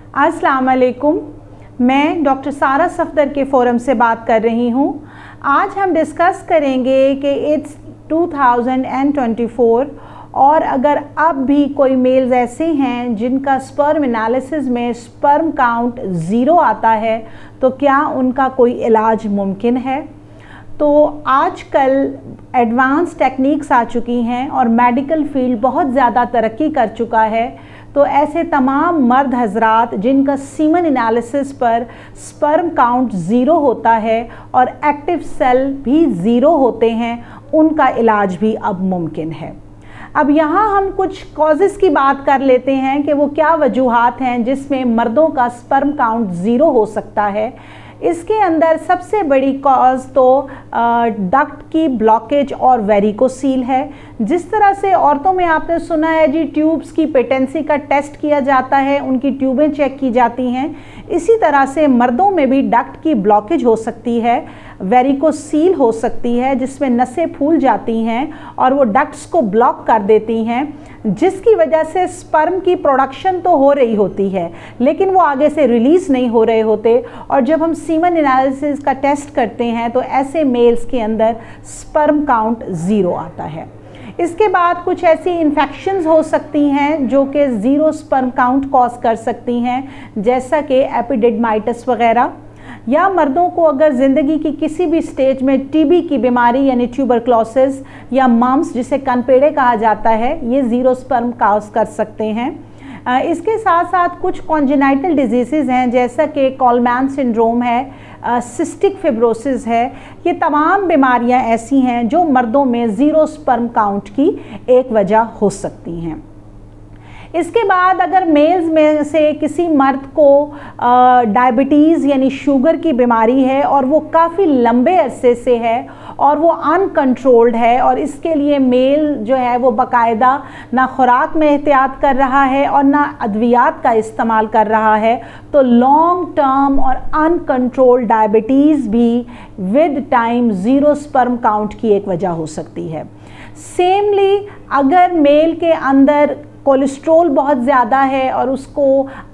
अस्सलाम वालेकुम। मैं डॉक्टर सारा सफदर के फोरम से बात कर रही हूँ। आज हम डिस्कस करेंगे कि इट्स 2024 और अगर अब भी कोई मेल्स ऐसे हैं जिनका स्पर्म एनालिसिस में स्पर्म काउंट 0 आता है तो क्या उनका कोई इलाज मुमकिन है। तो आजकल एडवांस टेक्निक्स आ चुकी हैं और मेडिकल फील्ड बहुत ज़्यादा तरक्की कर चुका है। तो ऐसे तमाम मर्द हजरात जिनका सीमन एनालिसिस पर स्पर्म काउंट 0 होता है और एक्टिव सेल भी 0 होते हैं, उनका इलाज भी अब मुमकिन है। अब यहाँ हम कुछ कॉजेज़ की बात कर लेते हैं कि वो क्या वजूहात हैं जिसमें मर्दों का स्पर्म काउंट 0 हो सकता है। इसके अंदर सबसे बड़ी कॉज तो डक्ट की ब्लॉकेज और वेरिकोसील है। जिस तरह से औरतों में आपने सुना है जी ट्यूब्स की पेटेंसी का टेस्ट किया जाता है, उनकी ट्यूबें चेक की जाती हैं, इसी तरह से मर्दों में भी डक्ट की ब्लॉकेज हो सकती है, वेरिकोसील हो सकती है जिसमें नसें फूल जाती हैं और वो डक्ट्स को ब्लॉक कर देती हैं, जिसकी वजह से स्पर्म की प्रोडक्शन तो हो रही होती है लेकिन वो आगे से रिलीज़ नहीं हो रहे होते। और जब हम सीमन एनालिसिस का टेस्ट करते हैं तो ऐसे मेल्स के अंदर स्पर्म काउंट 0 आता है। इसके बाद कुछ ऐसी इन्फेक्शंस हो सकती हैं जो कि 0 स्पर्म काउंट कॉज कर सकती हैं, जैसा कि एपिडिडमाइटिस वगैरह, या मर्दों को अगर ज़िंदगी की किसी भी स्टेज में टीबी की बीमारी यानी ट्यूबरक्लोसिस या मम्स जिसे कनपेड़े कहा जाता है, ये 0 स्पर्म कॉज कर सकते हैं। इसके साथ साथ कुछ कॉन्जेनाइटल डिजीज़ हैं जैसा कि कॉलमैन सिंड्रोम है, सिस्टिक फिब्रोसिस है। ये तमाम बीमारियां ऐसी हैं जो मर्दों में 0 स्पर्म काउंट की एक वजह हो सकती हैं। इसके बाद अगर मेल्स में से किसी मर्द को डायबिटीज़ यानी शुगर की बीमारी है और वो काफ़ी लंबे अरसे से है और वो अनकंट्रोल्ड है और इसके लिए मेल जो है वो बाकायदा ना खुराक में एहतियात कर रहा है और ना अद्वियात का इस्तेमाल कर रहा है, तो लॉन्ग टर्म और अनकंट्रोल्ड डायबिटीज़ भी विद टाइम 0 स्पर्म काउंट की एक वजह हो सकती है। सेमली अगर मेल के अंदर कोलेस्ट्रोल बहुत ज़्यादा है और उसको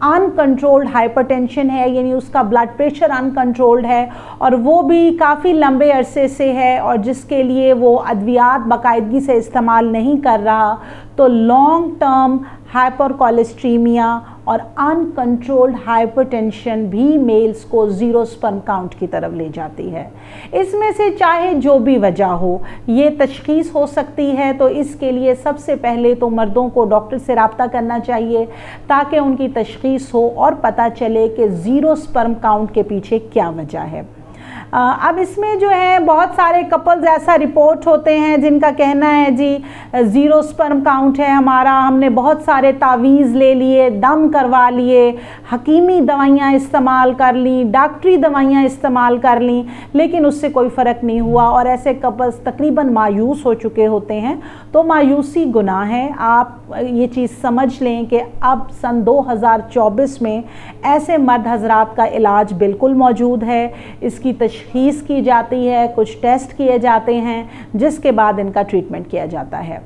अनकंट्रोल्ड हाइपरटेंशन है यानी उसका ब्लड प्रेशर अनकंट्रोल्ड है और वो भी काफ़ी लंबे अरसे से है और जिसके लिए वो अद्वियात बाकायदगी से इस्तेमाल नहीं कर रहा, तो लॉन्ग टर्म हाइपरकोलेस्ट्रीमिया और अनकंट्रोल्ड हाइपरटेंशन भी मेल्स को 0 स्पर्म काउंट की तरफ ले जाती है। इसमें से चाहे जो भी वजह हो, ये तशख़ीस हो सकती है, तो इसके लिए सबसे पहले तो मर्दों को डॉक्टर से रब्ता करना चाहिए ताकि उनकी तशख़ीस हो और पता चले कि 0 स्पर्म काउंट के पीछे क्या वजह है। अब इसमें जो है बहुत सारे कपल्स ऐसा रिपोर्ट होते हैं जिनका कहना है जी 0 स्पर्म काउंट है हमारा, हमने बहुत सारे तावीज़ ले लिए, दम करवा लिए, हकीमी दवाइयाँ इस्तेमाल कर ली, डॉक्टरी दवाइयाँ इस्तेमाल कर ली, लेकिन उससे कोई फ़र्क नहीं हुआ और ऐसे कपल्स तकरीबन मायूस हो चुके होते हैं। तो मायूसी गुनाह है। आप ये चीज़ समझ लें कि अब सन 2024 में ऐसे मर्द हजरात का इलाज बिल्कुल मौजूद है। इसकी तशख़ीस की जाती है, कुछ टेस्ट किए जाते हैं जिसके बाद इनका ट्रीटमेंट किया जाता है।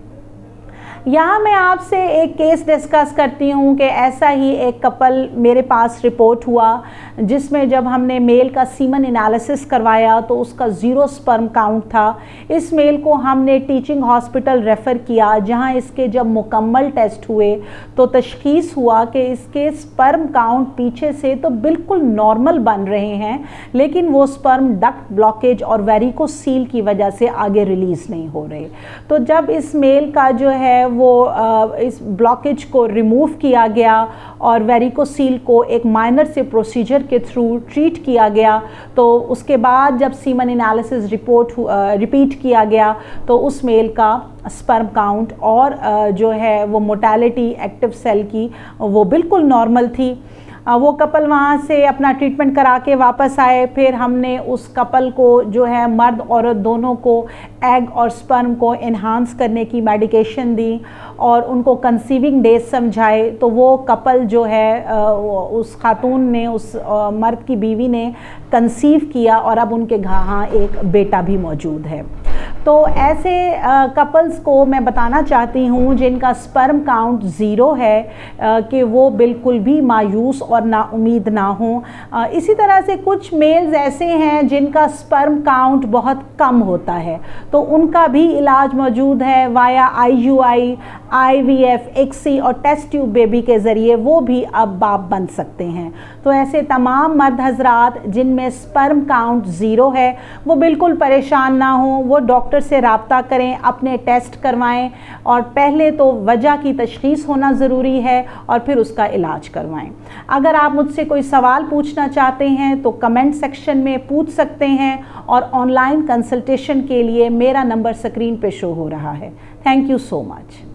यहाँ मैं आपसे एक केस डिस्कस करती हूँ कि ऐसा ही एक कपल मेरे पास रिपोर्ट हुआ जिसमें जब हमने मेल का सीमन एनालिसिस करवाया तो उसका 0 स्पर्म काउंट था। इस मेल को हमने टीचिंग हॉस्पिटल रेफ़र किया, जहाँ इसके जब मुकम्मल टेस्ट हुए तो तशख़ीस हुआ कि इसके स्पर्म काउंट पीछे से तो बिल्कुल नॉर्मल बन रहे हैं, लेकिन वो स्पर्म डक्ट ब्लॉकेज और वेरिकोसील की वजह से आगे रिलीज़ नहीं हो रहे। तो जब इस मेल का जो है वो इस ब्लॉकेज को रिमूव किया गया और वेरिकोसील को एक माइनर से प्रोसीजर के थ्रू ट्रीट किया गया, तो उसके बाद जब सीमन एनालिसिस रिपीट किया गया तो उस मेल का स्पर्म काउंट और जो है वो मोर्टेलिटी एक्टिव सेल की वो बिल्कुल नॉर्मल थी। वो कपल वहाँ से अपना ट्रीटमेंट करा के वापस आए। फिर हमने उस कपल को जो है मर्द औरत दोनों को एग और स्पर्म को इन्हांस करने की मेडिकेशन दी और उनको कंसीविंग डेज समझाए। तो वो कपल जो है उस खातून ने, उस मर्द की बीवी ने कंसीव किया और अब उनके यहाँ एक बेटा भी मौजूद है। तो ऐसे कपल्स को मैं बताना चाहती हूँ जिनका स्पर्म काउंट 0 है कि वो बिल्कुल भी मायूस और नाउम्मीद ना हो। इसी तरह से कुछ मेल्स ऐसे हैं जिनका स्पर्म काउंट बहुत कम होता है, तो उनका भी इलाज मौजूद है वाया IUI, IVF, ICSI और टेस्ट ट्यूब बेबी के ज़रिए वो भी अब बाप बन सकते हैं। तो ऐसे तमाम मर्द हजरात जिनमें स्पर्म काउंट 0 है वो बिल्कुल परेशान ना हो, वो डॉक्टर से रब्ता करें, अपने टेस्ट करवाएं और पहले तो वजह की तशख़ीस होना ज़रूरी है और फिर उसका इलाज करवाएं। अगर आप मुझसे कोई सवाल पूछना चाहते हैं तो कमेंट सेक्शन में पूछ सकते हैं और ऑनलाइन कंसल्टेशन के लिए मेरा नंबर स्क्रीन पे शो हो रहा है। Thank you so much.